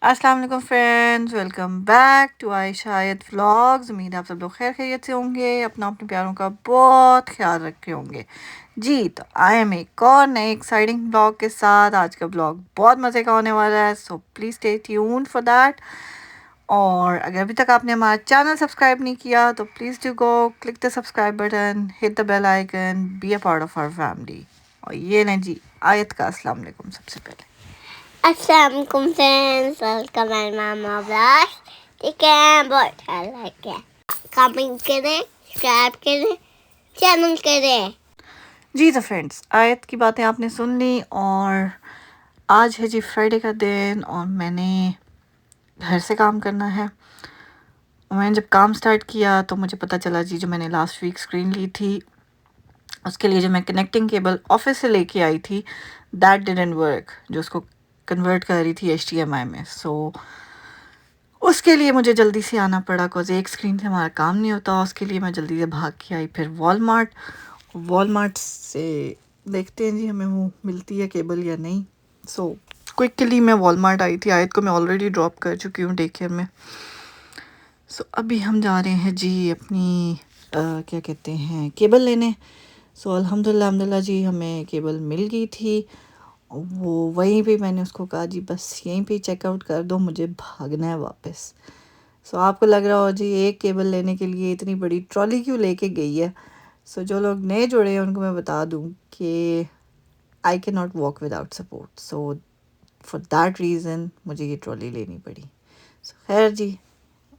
अस्सलाम वालेकुम friends, welcome back to Ayesha Ayat vlogs. उम्मीद है आप सब लोग खैर खैरियत से होंगे, अपना अपने प्यारों का बहुत ख्याल रखे होंगे। जी तो आई एम एक और नए एक्साइटिंग ब्लॉग के साथ। आज का ब्लॉग बहुत मज़े का होने वाला है, so please stay tune for that. और अगर अभी तक आपने हमारा चैनल सब्सक्राइब नहीं किया तो please do go click the subscribe button, hit the bell icon, be a part of our family. और ये ना जी आयत का अस्सलाम वालेकुम सबसे पहले। Assalamualaikum friends, welcome my mama vlog. ठीक है, बहुत अच्छा लगे। कमेंट करें, सब्सक्राइब करें, चैनल करें। जी तो फ्रेंड्स, आयत की बातें आपने सुन ली और आज है जी फ्राइडे का दिन और मैंने घर से काम करना है। मैंने जब काम स्टार्ट किया तो मुझे पता चला जी, जो मैंने लास्ट वीक स्क्रीन ली थी उसके लिए जो मैं कनेक्टिंग केबल ऑफिस से लेके आई थी, दैट डिडंट वर्क, जो उसको कन्वर्ट कर रही थी HDMI में। सो उसके लिए मुझे जल्दी से आना पड़ा, बिकॉज एक स्क्रीन से हमारा काम नहीं होता। उसके लिए मैं जल्दी से भाग के आई फिर वॉलमार्ट से देखते हैं जी हमें वो मिलती है केबल या नहीं। सो क्विकली मैं वॉलमार्ट आई थी। आयत को मैं ऑलरेडी ड्रॉप कर चुकी हूँ डे केयर में। सो अभी हम जा रहे हैं जी अपनी क्या कहते हैं केबल लेने। सो अल्हम्दुलिल्लाह जी हमें केबल मिल गई थी। वो वहीं पे मैंने उसको कहा जी बस यहीं पे चेकआउट कर दो, मुझे भागना है वापस। सो आपको लग रहा हो जी एक केबल लेने के लिए इतनी बड़ी ट्रॉली क्यों लेके गई है। सो जो लोग नए जुड़े हैं उनको मैं बता दूं कि I can not walk without support. So for that reason मुझे ये ट्रॉली लेनी पड़ी। सो खैर जी,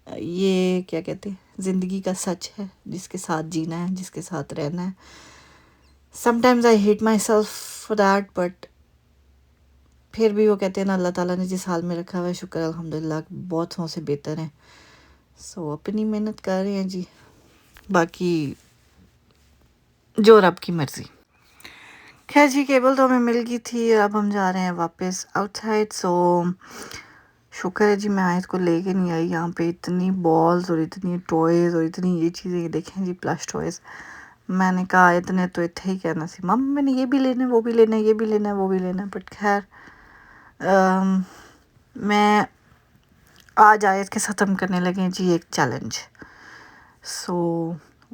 ये क्या कहते हैं ज़िंदगी का सच है, जिसके साथ जीना है, जिसके साथ रहना है। Sometimes I hate my self for that, but फिर भी वो कहते हैं ना, अल्लाह ताला ने जिस हाल में रखा हुआ है शुक्र अल्हम्दुलिल्लाह बहुत सौ से बेहतर है। सो अपनी मेहनत कर रहे हैं जी, बाकी जो रब की मर्ज़ी। खैर जी, केबल तो हमें मिल गई थी, अब हम जा रहे हैं वापस आउटसाइड। सो शुक्र है जी मैं आयत को लेके नहीं आई। यहाँ पे इतनी बॉल्स और इतनी टॉयज़ और इतनी ये चीज़ें, ये देखें जी प्लस टॉयज़। मैंने कहा आयत ने तो इतना ही कहना सी, मम मैंने ये भी लेना है, वो भी लेना है, ये भी लेना है, वो भी लेना है। बट खैर मैं आज आयत के साथ हम करने लगे हैं जी एक चैलेंज। सो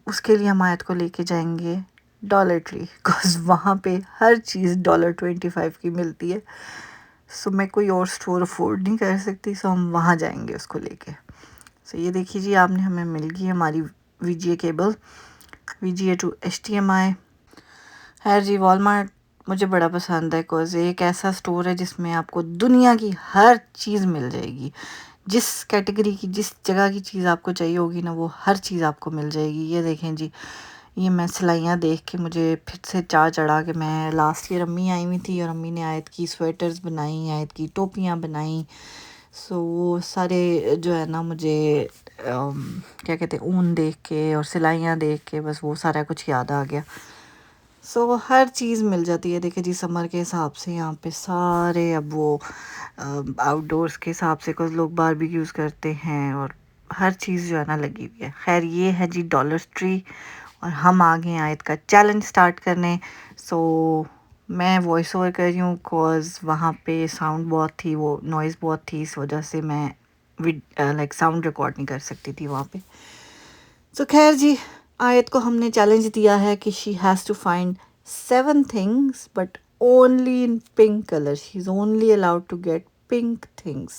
उसके लिए हम आयत को लेके जाएंगे डॉलर ट्री, बिकॉज वहाँ पे हर चीज़ $25 की मिलती है। सो मैं कोई और स्टोर अफोर्ड नहीं कर सकती, सो हम वहाँ जाएंगे उसको लेके। सो ये देखिए जी, आपने हमें मिल गई हमारी VGA cable, VGA to HDMI। खैर जी, वॉलमार्ट मुझे बड़ा पसंद है, बिकॉज एक ऐसा स्टोर है जिसमें आपको दुनिया की हर चीज़ मिल जाएगी। जिस कैटेगरी की, जिस जगह की चीज़ आपको चाहिए होगी ना, वो हर चीज़ आपको मिल जाएगी। ये देखें जी, ये मैं सिलाइयाँ देख के मुझे फिर से चाह चढ़ा कि मैं लास्ट ईयर अम्मी आई हुई थी और अम्मी ने आयत की स्वेटर्स बनाई, आयत की टोपियाँ बनाई। सो वो सारे जो है ना, मुझे क्या कहते हैं ऊन देख के और सिलाइयाँ देख के बस वो सारा कुछ याद आ गया। सो हर चीज़ मिल जाती है। देखिए जी, समर के हिसाब से यहाँ पे सारे, अब वो आउटडोर्स के हिसाब से कुछ लोग बारबेक्यूज़ करते हैं और हर चीज़ जो है ना लगी हुई है। खैर ये है जी डॉलर ट्री और हम आ गए आयत का चैलेंज स्टार्ट करने। सो मैं वॉइस ओवर कर रही हूँ, बिकॉज वहाँ पे साउंड बहुत थी, वो नॉइज़ बहुत थी, इस वजह से मैं लाइक साउंड रिकॉर्ड नहीं कर सकती थी वहाँ पे। सो खैर जी, आयत को हमने चैलेंज दिया है कि she has to find 7 things but only in pink colour. She is only allowed to get pink things.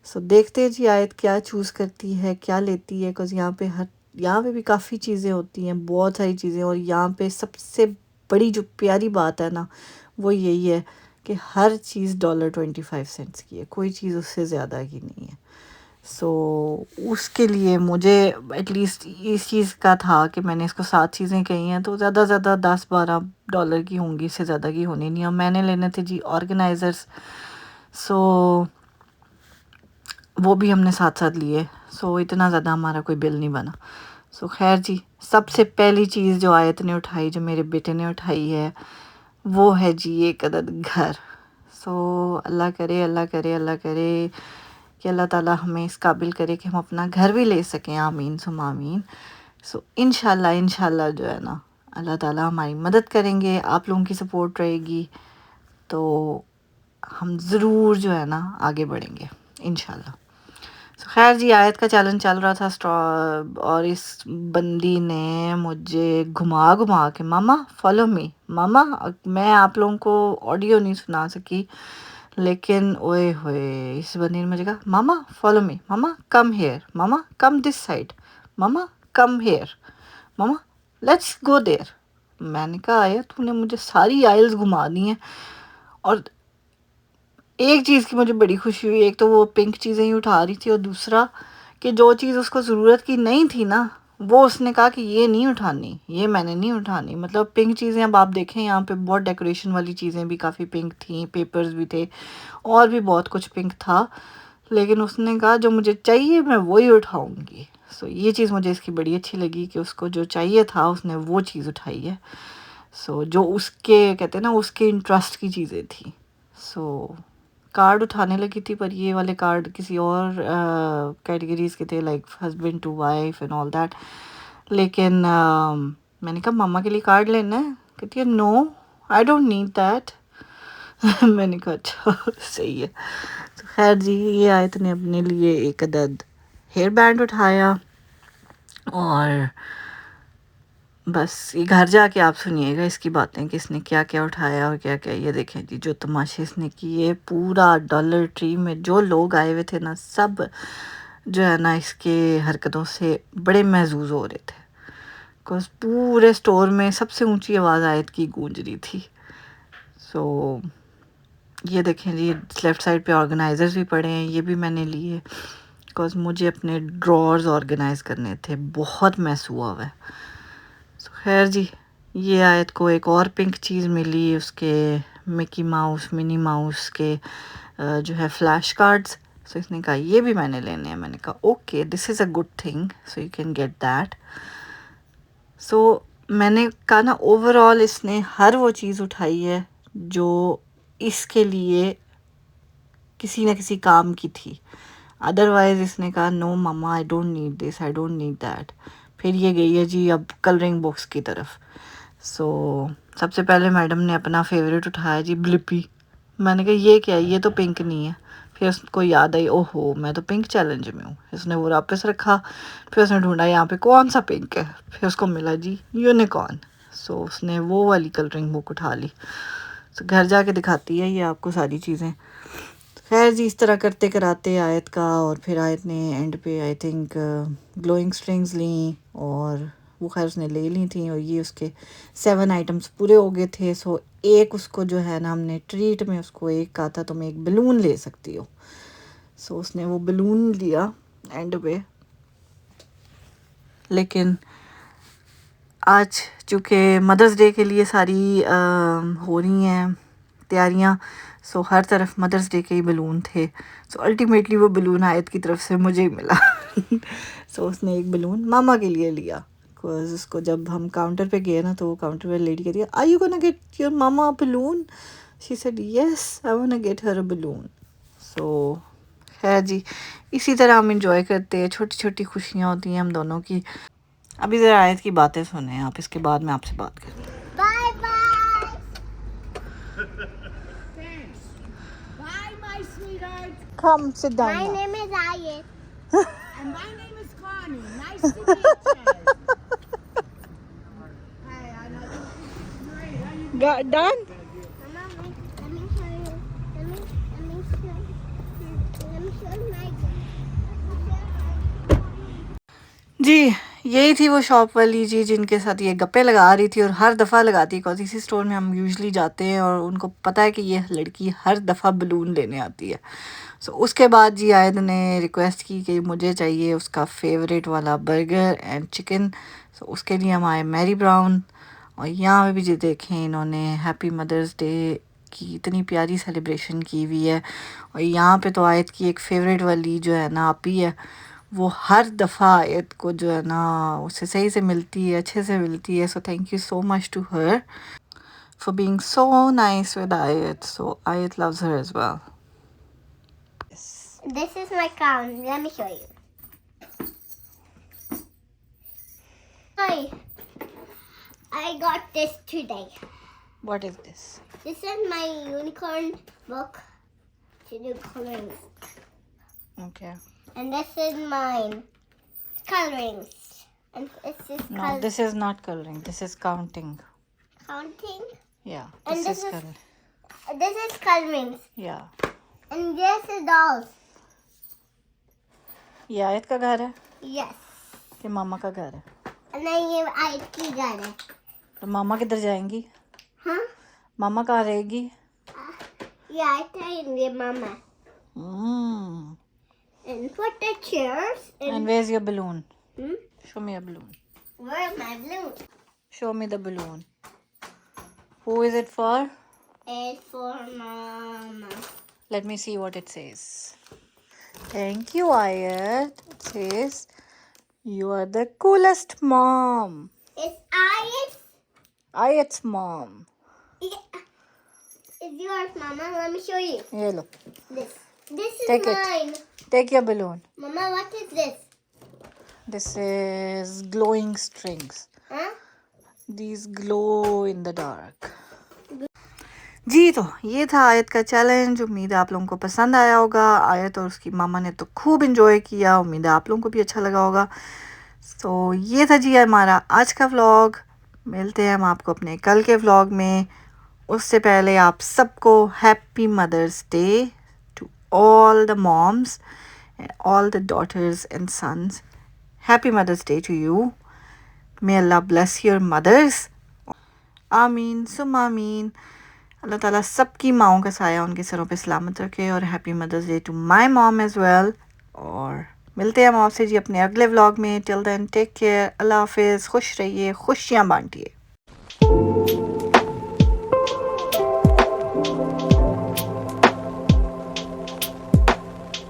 So देखते हैं जी आयत क्या चूज़ करती है, क्या लेती है। बिकॉज यहाँ पे भी काफ़ी चीज़ें होती हैं, बहुत सारी चीज़ें। और यहाँ पे सबसे बड़ी जो प्यारी बात है ना, वो यही है कि हर चीज़ $25 की है, कोई चीज़ उससे ज़्यादा की नहीं है। सो उसके लिए मुझे एटलीस्ट इस चीज़ का था कि मैंने इसको 7 चीज़ें कही हैं तो ज़्यादा से ज़्यादा $10-12 की होंगी, इससे ज़्यादा की होनी नहीं। और मैंने लेने थे जी ऑर्गेनाइज़र्स, सो वो भी हमने साथ साथ लिए। सो इतना ज़्यादा हमारा कोई बिल नहीं बना। सो खैर जी, सबसे पहली चीज़ जो आयत ने उठाई, जो मेरे बेटे ने उठाई है, वो है जी एक अदद घर। सो अल्लाह करे, अल्लाह करे, अल्लाह करे कि अल्लाह ताला हमें इस काबिल करे कि हम अपना घर भी ले सकें। आमीन सुम आमीन। सो इंशाल्लाह इंशाल्लाह जो है ना, अल्लाह ताला हमारी मदद करेंगे, आप लोगों की सपोर्ट रहेगी तो हम ज़रूर जो है ना आगे बढ़ेंगे। इंशाल्लाह। तो खैर जी, आयत का चैलेंज चल रहा था और इस बंदी ने मुझे घुमा घुमा के, मामा फॉलो मी, मामा, मैं आप लोगों को ऑडियो नहीं सुना सकी, लेकिन ओए होए इस बंदी ने मुझे कहा, मामा फॉलो मी, मामा कम हेयर, मामा कम दिस साइड, मामा कम हेयर, मामा लेट्स गो देयर। मैंने कहा आया तूने मुझे सारी आइल्स घुमा दी हैं। और एक चीज़ की मुझे बड़ी खुशी हुई, एक तो वो पिंक चीज़ें ही उठा रही थी, और दूसरा कि जो चीज़ उसको ज़रूरत की नहीं थी ना, वो उसने कहा कि ये नहीं उठानी, ये मैंने नहीं उठानी। मतलब पिंक चीज़ें, अब आप देखें यहाँ पे बहुत डेकोरेशन वाली चीज़ें भी काफ़ी पिंक थी, पेपर्स भी थे, और भी बहुत कुछ पिंक था, लेकिन उसने कहा जो मुझे चाहिए मैं वही उठाऊँगी। सो ये चीज़ मुझे इसकी बड़ी अच्छी लगी कि उसको जो चाहिए था उसने वो चीज़ उठाई है। सो जो उसके कहते हैं ना, उसके इंटरेस्ट की चीज़ें थी। सो कार्ड उठाने लगी थी, पर ये वाले कार्ड किसी और कैटेगरीज के थे, like husband to wife and all that. लेकिन मैंने कहा मम्मा के लिए कार्ड लेना है, कहती है no I don't need that. मैंने कहा अच्छा सही है। तो खैर जी, ये आयत ने अपने लिए एक अदद हेयर बैंड उठाया, और बस ये घर जाके आप सुनिएगा इसकी बातें कि इसने क्या क्या उठाया और क्या क्या। ये देखें जी, जो तमाशे इसने किए, पूरा डॉलर ट्री में जो लोग आए हुए थे ना, सब जो है ना इसके हरकतों से बड़े महजूज हो रहे थे, बिकॉज पूरे स्टोर में सबसे ऊंची आवाज़ आयत की गूंज रही थी। सो ये देखें जी, लेफ़्ट साइड पे ऑर्गेनाइज़र्स भी पड़े हैं, ये भी मैंने लिए, बिकॉज मुझे अपने ड्रॉर्स ऑर्गेनाइज़ करने थे, बहुत मैस हुआ हुआ है। खैर जी, ये आयत को एक और पिंक चीज़ मिली, उसके मिकी माउस, मिनी माउस के जो है फ्लैश कार्ड्स। सो इसने कहा ये भी मैंने लेने हैं। मैंने कहा okay, this is a good thing, so you can get that. So मैंने कहा ना, ओवरऑल इसने हर वो चीज़ उठाई है जो इसके लिए किसी न किसी काम की थी। अदरवाइज़ इसने कहा no mama I don't need this, I don't need that. फिर ये गई है जी अब कलरिंग बुक्स की तरफ। सो सबसे पहले मैडम ने अपना फेवरेट उठाया जी, ब्लिपी। मैंने कहा ये क्या है, ये तो पिंक नहीं है। फिर उसको याद आई, ओहो मैं तो पिंक चैलेंज में हूँ। उसने वो वापस रखा, फिर उसने ढूंढा यहाँ पे कौन सा पिंक है, फिर उसको मिला जी यूनिकॉर्न। सो उसने वो वाली कलरिंग बुक उठा ली। सो घर जाके दिखाती है ये आपको सारी चीज़ें। खैर जी, इस तरह करते कराते आयत का, और फिर आयत ने एंड पे आई थिंक ग्लोइंग स्ट्रिंग्स ली, और वो खैर उसने ले ली थी, और ये उसके 7 आइटम्स पूरे हो गए थे। सो एक उसको जो है ना, हमने ट्रीट में उसको एक कहा था तुम एक बलून ले सकती हो। सो उसने वो बलून लिया एंड पे। लेकिन आज चूँकि मदर्स डे के लिए सारी हो रही हैं तैयारियाँ, सो हर तरफ मदर्स डे के ही बलून थे। सो अल्टीमेटली वो बलून आयत की तरफ से मुझे ही मिला। सो उसने एक बलून मामा के लिए लिया, बिकॉज उसको जब हम काउंटर पे गए ना, तो वो काउंटर पे लेडी कहती है are you gonna get your mama balloon. She said yes I want get her a balloon. So खैर जी, इसी तरह हम इंजॉय करते हैं, छोटी छोटी खुशियाँ होती हैं हम दोनों की। अभी ज़रा आयत की बातें सुने आप, इसके बाद मैं आपसे बात करती हूँ। Bye bye. Thanks. Bye, my sweetheart. Come sit down My now. name is Ayet. And my name is Connie. Nice to meet you. Hey, I know this is great. How you doing? Done? Mama, let me show you. Let me show you. Let me show you my जी, यही थी वो shop वाली जी जिनके साथ ये गप्पे लगा रही थी, और हर दफ़ा लगाती है, बिकॉज इसी स्टोर में हम यूजुअली जाते हैं, और उनको पता है कि ये लड़की हर दफ़ा बलून लेने आती है। सो उसके बाद जी आयद ने रिक्वेस्ट की कि मुझे चाहिए उसका फेवरेट वाला बर्गर एंड चिकन। सो उसके लिए हम आए मैरी ब्राउन, और यहाँ पे भी जी देखें इन्होंने हैप्पी मदर्स डे की इतनी प्यारी सेलिब्रेशन की हुई है। और यहाँ पे तो आयत की एक फ़ेवरेट वाली जो है ना आपी है, वो हर दफ़ा आयत को जो है ना उससे सही से मिलती है, अच्छे से मिलती है। So thank you so much to her for being so nice with Ayat. So Ayat loves her as well. This is my crown. Let me show you. Hi. I got this today. What is this? This is my unicorn book to do coloring. Okay. And this is mine. Colorings. And this is No, this is not coloring. This is counting. counting. Yeah. And This this is is- coloring. This is colorings. Yeah. And this is dolls. ये आयत का घर है Yes. कि मामा का घर है? And then ये आयत की घर है. तो मामा किधर जाएंगी? Huh? मामा कहाँ रहेगी? ये आयत है and ये mama. Mm. And put the chairs And and where's your balloon? hmm? Show me a balloon. Where's my balloon? Show me the balloon. Who is it for? It's for mama. Let me see what it says. Thank you, Ayat. It says, you are the coolest mom. It's Ayat's. Ayat's mom. Yeah. It's yours, mama. Let me show you. Here, look. This. This is Take it. mine. Take your balloon. Mama, what is this? This is glowing strings. Huh? These glow in the dark. जी तो ये था आयत का challenge. उम्मीद है आप लोगों को पसंद आया होगा। आयत और उसकी मामा ने तो खूब इंजॉय किया। उम्मीद है आप लोगों को भी अच्छा लगा होगा। सो ये था जी हमारा आज का व्लॉग। मिलते हैं हम आपको अपने कल के व्लॉग में। उससे पहले आप सबको happy mother's day to all the moms and all the daughters and sons. Happy mother's day to you. May Allah bless your mothers. आमीन सुम आमीन। अल्लाह ताला सबकी माओं का साया उनके सरों पे सलामत रखे। और happy mother's day to my mom as well. और मिलते हैं हम आपसे जी अपने अगले व्लॉग में। Till then take care. अल्लाह हाफिज़। खुश रहिए, खुशियाँ बांटिए।